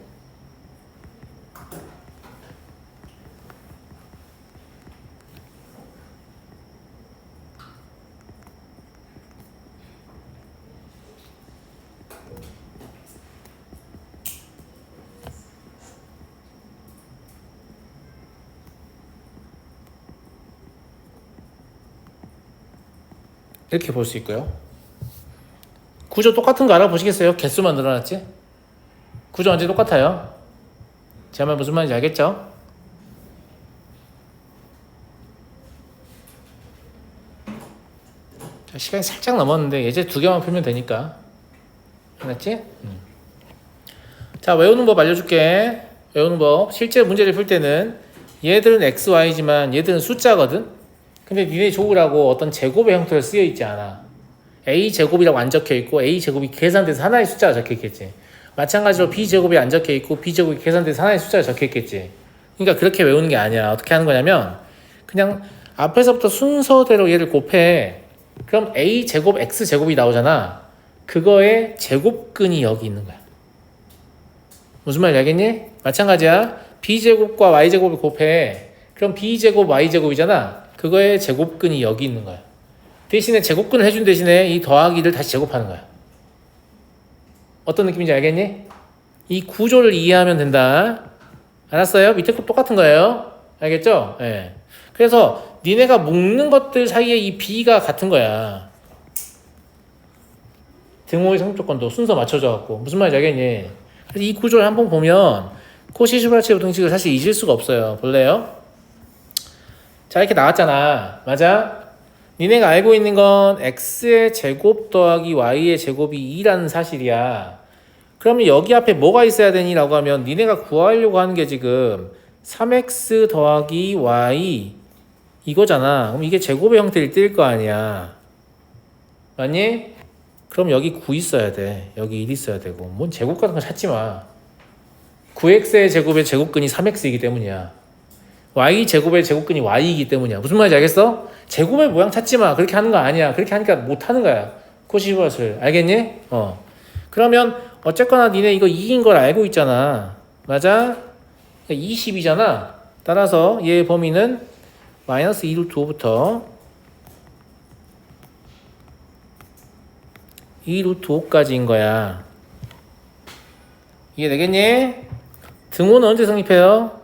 이렇게 볼 수 있고요. 구조 똑같은 거 알아보시겠어요? 개수만 늘어났지? 구조 완전히 똑같아요. 제 말 무슨 말인지 알겠죠? 자, 시간이 살짝 넘었는데 예제 2개만 풀면 되니까. 알았지? 자, 외우는 법 알려줄게. 외우는 법. 실제 문제를 풀 때는 얘들은 x, y지만 얘들은 숫자거든? 근데 니네 적으라고 어떤 제곱의 형태로 쓰여 있지 않아. a제곱이라고 안 적혀 있고 a제곱이 계산돼서 하나의 숫자가 적혀 있겠지. 마찬가지로 b제곱이 안 적혀 있고 b제곱이 계산돼서 하나의 숫자가 적혀 있겠지. 그러니까 그렇게 외우는 게 아니야. 어떻게 하는 거냐면 그냥 앞에서부터 순서대로 얘를 곱해. 그럼 a제곱 x제곱이 나오잖아. 그거의 제곱근이 여기 있는 거야. 무슨 말인지 알겠니? 마찬가지야. b제곱과 y제곱을 곱해. 그럼 b제곱 y제곱이잖아. 그거의 제곱근이 여기 있는 거야. 대신에 제곱근을 해준 대신에 이 더하기를 다시 제곱하는 거야. 어떤 느낌인지 알겠니? 이 구조를 이해하면 된다. 알았어요? 밑에 거 똑같은 거예요. 알겠죠? 예. 그래서 니네가 묶는 것들 사이에 이 b가 같은 거야. 등호의 성조건도 순서 맞춰져 갖고 무슨 말인지 알겠니? 그래서 이 구조를 한번 보면 코시-슈바르체 등식을 사실 잊을 수가 없어요. 볼래요? 자, 이렇게 나왔잖아. 맞아? 니네가 알고 있는 건 x의 제곱 더하기 y의 제곱이 2라는 사실이야. 그러면 여기 앞에 뭐가 있어야 되니? 라고 하면 니네가 구하려고 하는 게 지금 3x 더하기 y 이거잖아. 그럼 이게 제곱의 형태를 띌 거 아니야. 맞니? 그럼 여기 9 있어야 돼. 여기 1 있어야 되고. 뭔 제곱 같은 거 찾지 마. 9x의 제곱의 제곱근이 3x이기 때문이야. y제곱의 제곱근이 y이기 때문이야. 무슨 말인지 알겠어? 제곱의 모양 찾지 마. 그렇게 하는 거 아니야. 그렇게 하니까 못 하는 거야. 코시슈바르트를. 알겠니? 그러면 어쨌거나 니네 이거 2인 걸 알고 있잖아. 맞아? 20이잖아. 따라서 얘의 범위는 마이너스 2 루트 5부터 2 루트 5까지인 거야. 이해되겠니? 등호는 언제 성립해요?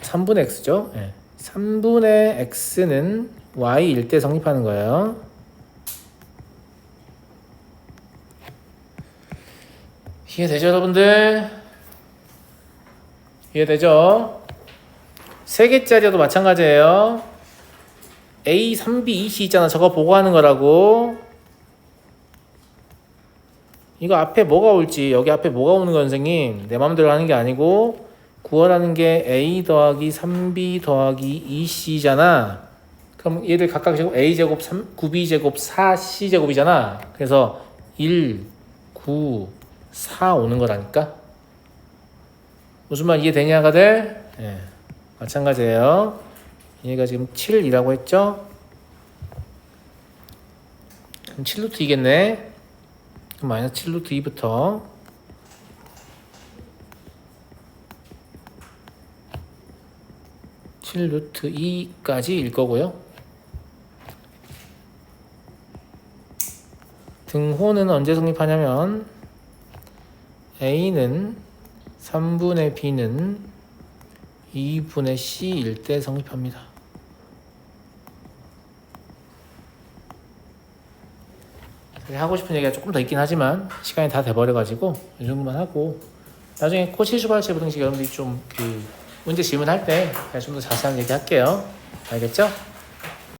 3분의 x죠. 네. 3분의 x는 y일 때 성립하는 거예요. 이해되죠, 여러분들? 이해되죠? 3개짜리도 마찬가지예요. A, 3B, 2C 있잖아. 저거 보고 하는 거라고. 이거 앞에 뭐가 올지, 여기 앞에 뭐가 오는 거 선생님? 내 마음대로 하는 게 아니고 구하라는 게 A 더하기 3B 더하기 2C잖아. 그럼 얘들 각각 제곱 A제곱 9B제곱 4C제곱이잖아. 그래서 1, 9, 4 오는 거라니까. 무슨 말 이해되냐가 돼? 네. 마찬가지예요. 얘가 지금 7이라고 했죠? 그럼 7루트 2겠네. 그럼 마이너스 7루트 2부터 (7루트 2까지일 거고요. 등호는 언제 성립하냐면 a는 3분의 b는 2분의 c일 때 성립합니다. 하고 싶은 얘기가 조금 더 있긴 하지만 시간이 다 돼버려가지고 이 정도만 하고 나중에 코시슈발체 부등식 여러분들이 좀 그 문제 질문할 때 좀 더 자세한 얘기 할게요. 알겠죠?